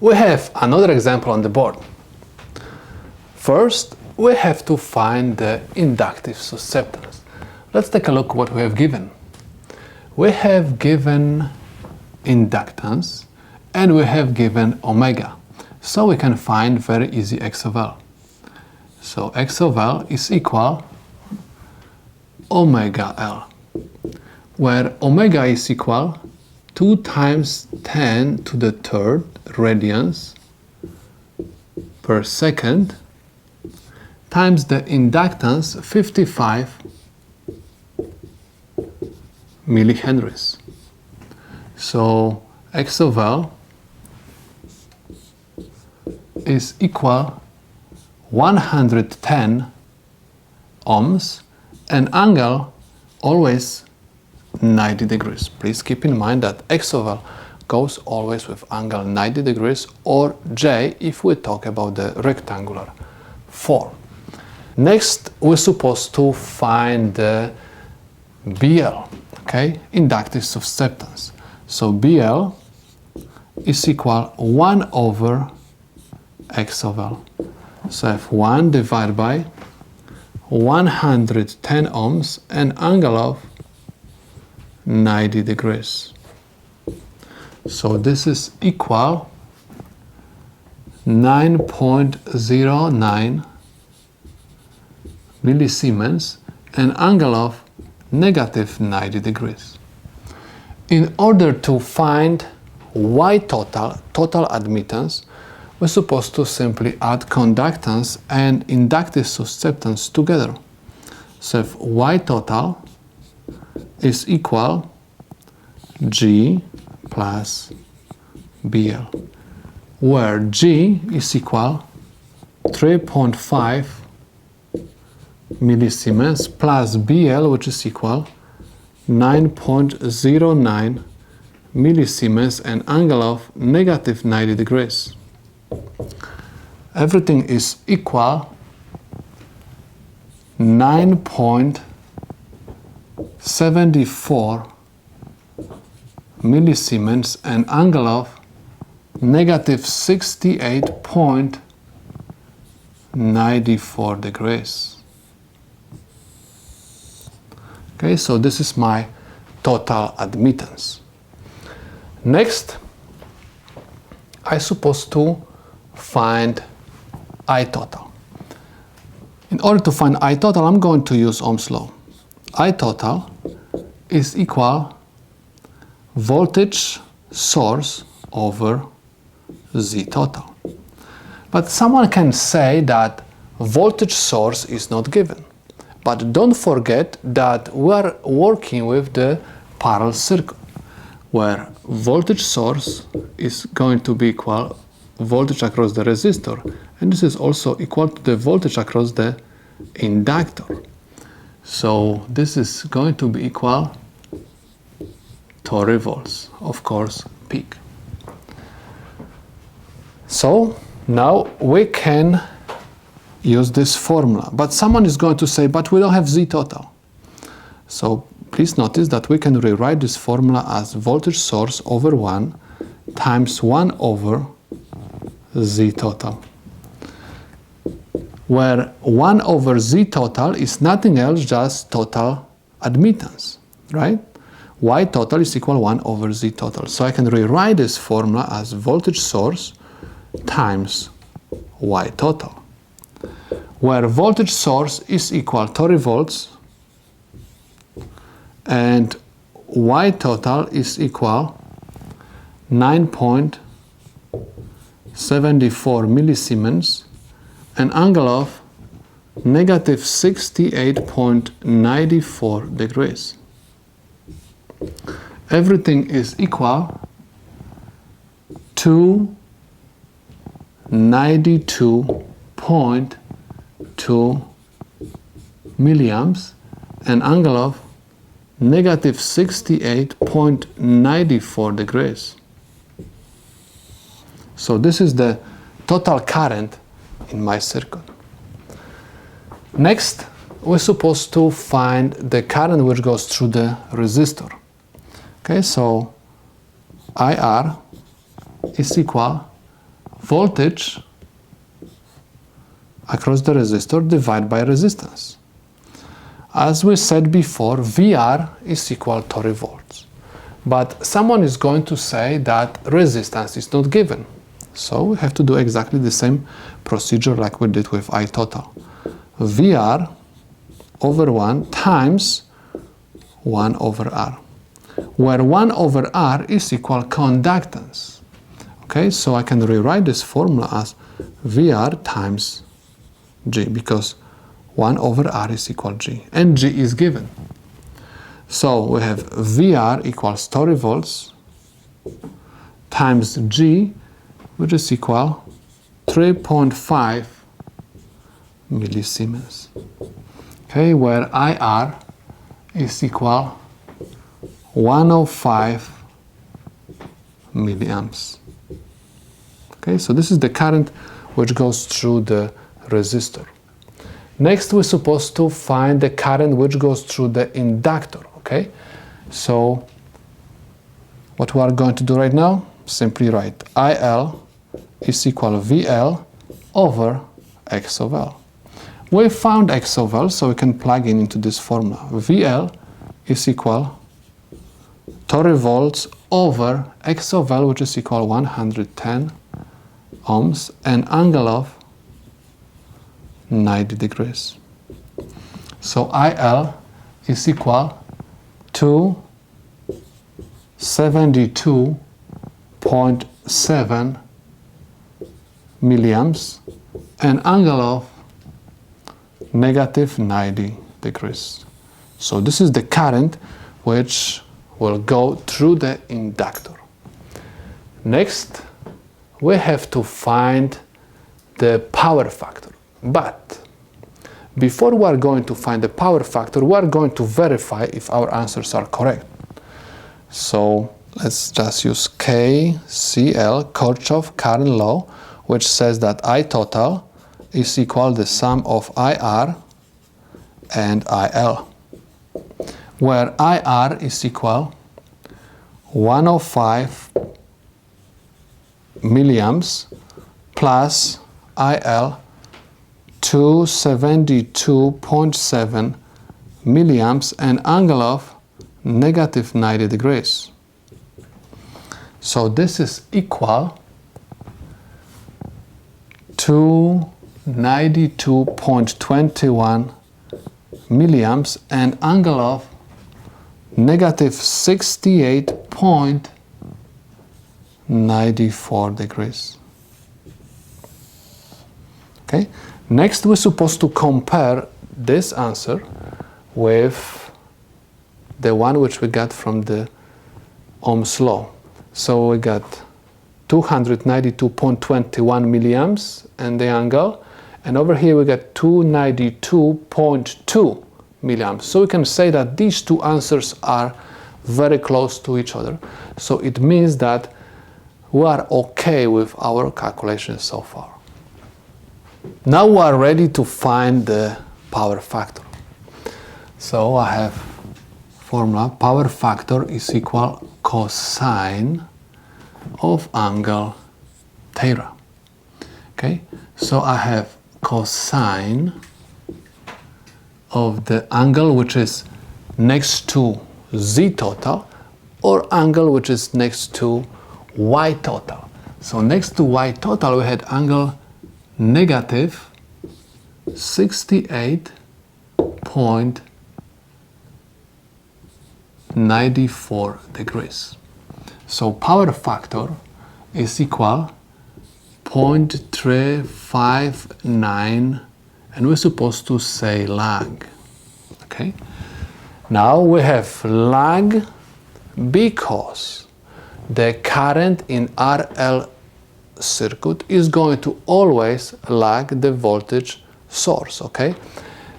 We have another example on the board. First, we have to find the inductive susceptance. Let's take a look what we have given. We have given inductance and we have given omega. So we can find very easy X of L. So X of L is equal omega L, where omega is equal 2 times 10 to the third radians per second times the inductance 55 millihenries. So X of L is equal 110 ohms and angle always 90 degrees. Please keep in mind that X of L goes always with angle 90 degrees or J if we talk about the rectangular form. Next, we're supposed to find the BL, okay, inductive susceptance. So BL is equal 1 over X of L. So F1 divided by 110 ohms and angle of 90 degrees. So this is equal 9.09 millisiemens and angle of negative 90 degrees. In order to find Y total admittance, we're supposed to simply add conductance and inductive susceptance together. So if Y total is equal G plus BL, where G is equal 3.5 millisiemens plus BL, which is equal 9.09 millisiemens and angle of negative 90 degrees. Everything is equal 9.74 millisiemens and angle of negative 68.94 degrees. Okay, so this is my total admittance. Next, I'm supposed to find I total. In order to find I total, I'm going to use Ohm's law. I total is equal voltage source over Z total. But someone can say that voltage source is not given. But don't forget that we are working with the parallel circuit, where voltage source is going to be equal voltage across the resistor, and this is also equal to the voltage across the inductor. So this is going to be equal to revolts, of course, peak. So now we can use this formula, but someone is going to say, but we don't have Z total. So please notice that we can rewrite this formula as voltage source over 1 times 1 over Z total, where 1 over Z total is nothing else, just total admittance, right? Y total is equal 1 over Z total. So I can rewrite this formula as voltage source times Y total, where voltage source is equal to revolts and Y total is equal 9.74 millisiemens, an angle of negative 68.94 degrees. Everything is equal to 92.2 milliamps, an angle of negative 68.94 degrees. So this is the total current in my circuit. Next, we're supposed to find the current which goes through the resistor. Okay, so IR is equal voltage across the resistor divided by resistance. As we said before, VR is equal to 30 volts. But someone is going to say that resistance is not given. So we have to do exactly the same procedure like we did with I total. VR over 1 times 1 over R, where 1 over R is equal conductance. Okay, so I can rewrite this formula as VR times G, because 1 over R is equal G, and G is given. So we have VR equals 30 volts times G, which is equal 3.5 millisiemens. Okay, where IR is equal 105 milliamps. Okay, so this is the current which goes through the resistor. Next, we're supposed to find the current which goes through the inductor. Okay, so what we are going to do right now, simply write IL is equal to VL over X of L. We found X of L, so we can plug in into this formula. VL is equal 30 volts over X of L, which is equal to 110 ohms, and angle of 90 degrees. So IL is equal to 72.7 milliamps and angle of negative 90 degrees. So this is the current which will go through the inductor. Next, we have to find the power factor. But before we are going to find the power factor, we are going to verify if our answers are correct. So let's just use KCL, Kirchhoff current law, which says that I total is equal to the sum of IR and IL, where IR is equal 105 milliamps plus IL 272.7 milliamps and angle of negative 90 degrees. So this is equal to 92.21 milliamps and angle of negative 68.94 degrees. Okay. Next, we're supposed to compare this answer with the one which we got from the Ohm's law. So we got 292.21 milliamps and the angle, and over here we got 292.2 milliamps. So we can say that these two answers are very close to each other. So it means that we are okay with our calculations so far. Now we are ready to find the power factor. So I have formula, power factor is equal cosine of angle theta. Okay, so I have cosine of the angle which is next to Z total, or angle which is next to Y total. So next to Y total we had angle negative 68.94 degrees. So power factor is equal 0.359, and we're supposed to say lag. Okay. Now we have lag because the current in RL circuit is going to always lag the voltage source. Okay.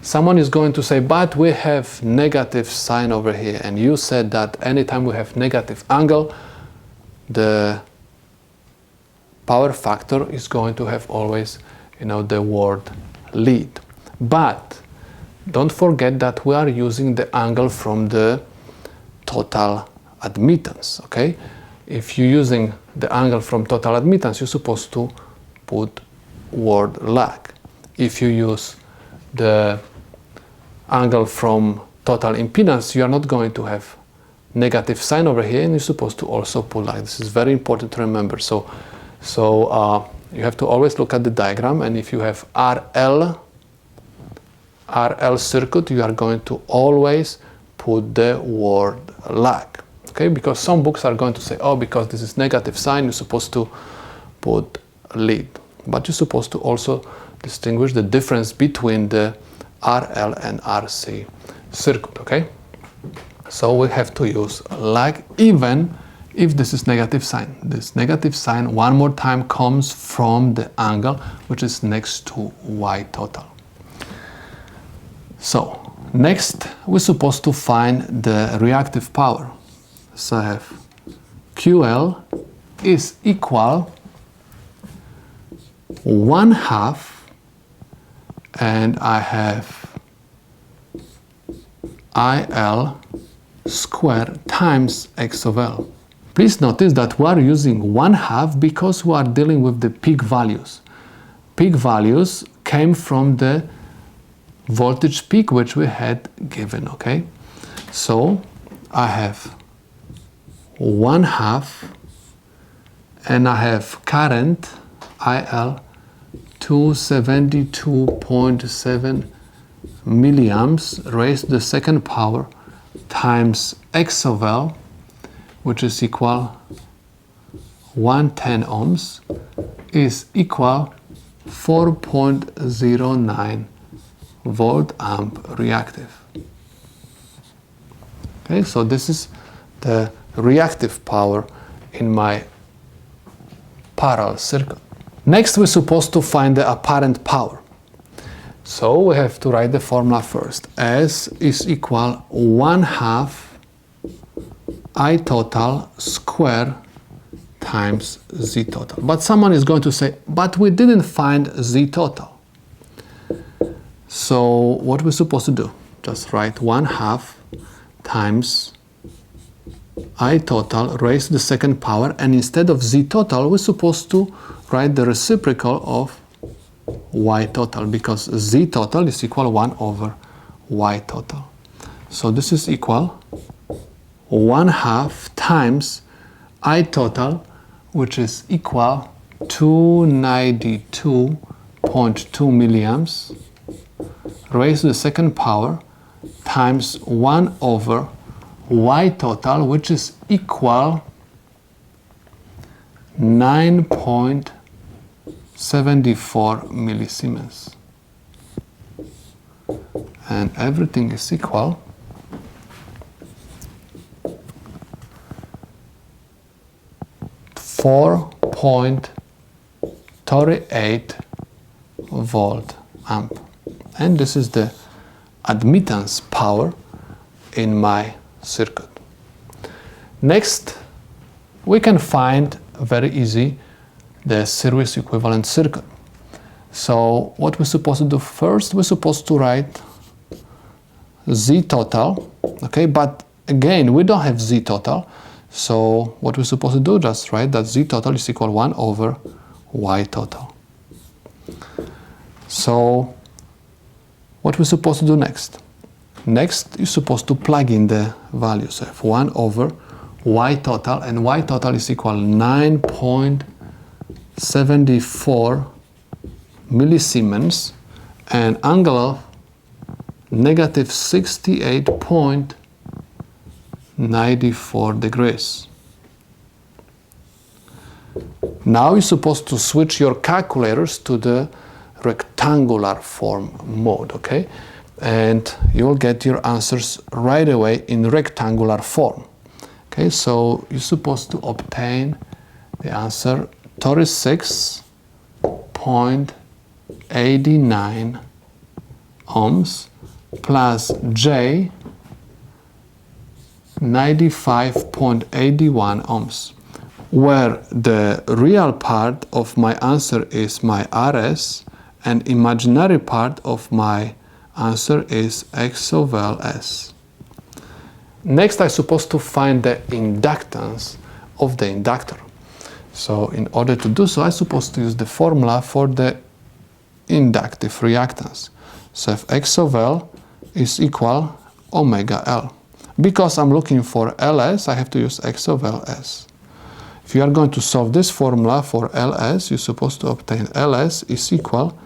Someone is going to say, but we have negative sign over here, and you said that anytime we have negative angle, the power factor is going to have always, the word lead. But don't forget that we are using the angle from the total admittance. Okay, if you're using the angle from total admittance, you're supposed to put word lag. If you use the angle from total impedance, you are not going to have negative sign over here, and you're supposed to also put lag. This is very important to remember. So you have to always look at the diagram, and if you have RL circuit, you are going to always put the word lag. Okay, because some books are going to say, oh, because this is negative sign, you're supposed to put lead. But you're supposed to also distinguish the difference between the RL and RC circuit, okay? So we have to use lag even if this is negative sign. This negative sign one more time comes from the angle which is next to Y total. So next we're supposed to find the reactive power. So I have QL is equal 1/2, and I have IL squared times X of L. Please notice that we are using 1/2 because we are dealing with the peak values. Peak values came from the voltage peak which we had given, okay? So I have 1/2, and I have current IL 272.7 milliamps raised to the second power times X of L, which is equal 110 ohms, is equal 4.09 volt amp reactive. Okay, so this is the reactive power in my parallel circuit. Next, we're supposed to find the apparent power. So we have to write the formula first. S is equal 1/2 I total square times Z total. But someone is going to say, but we didn't find Z total. So what we're supposed to do? Just write 1/2 times I total raised to the second power, and instead of Z total, we're supposed to write the reciprocal of Y total, because Z total is equal 1/Y total. So this is equal 1/2 times I total, which is equal 292.2 milliamps raised to the second power times 1/Y total, which is equal 9.74 millisiemens. And everything is equal 4.38 volt amp. And this is the admittance power in my circuit. Next, we can find very easy the series equivalent circuit. So what we're supposed to do first, we're supposed to write Z total, okay, but again, we don't have Z total, so what we're supposed to do, just write that Z total is equal 1/Y total. So what we're supposed to do next? Next, you're supposed to plug in the values of 1/Y total, and Y total is equal 9.74 millisiemens, and angle of negative 68.94 degrees. Now you're supposed to switch your calculators to the rectangular form mode, okay? And you will get your answers right away in rectangular form. Okay, so you're supposed to obtain the answer 36.89 ohms plus J 95.81 ohms, where the real part of my answer is my RS and imaginary part of my answer is X of LS. Next, I'm supposed to find the inductance of the inductor. So in order to do so, I'm supposed to use the formula for the inductive reactance. So if X of L is equal omega L. Because I'm looking for Ls, I have to use X of Ls. If you are going to solve this formula for Ls, you're supposed to obtain Ls is equal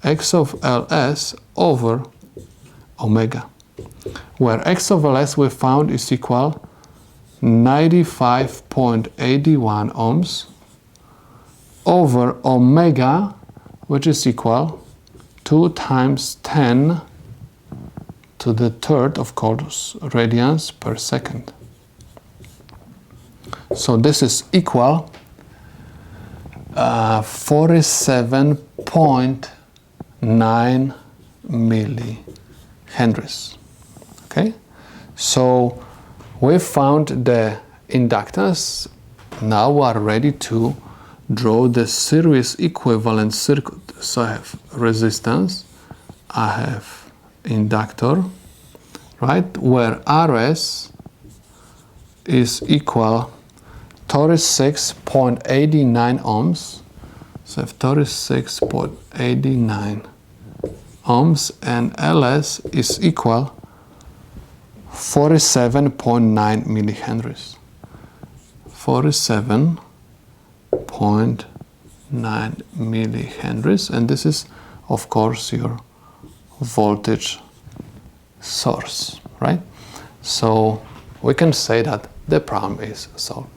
X of Ls over omega, where X of Ls we found is equal 95.81 ohms over omega, which is equal 2 times 10 to the third, of course, radians per second. So this is equal 47.9 millihenries. Okay, so we found the inductance. Now we are ready to draw the series equivalent circuit. So I have resistance, I have inductor, right, where Rs is equal 36.89 ohms. So I have 36.89 ohms, and Ls is equal 47.9 millihenries. 47.9 millihenries, and this is, of course, your voltage source, right? So we can say that the problem is solved.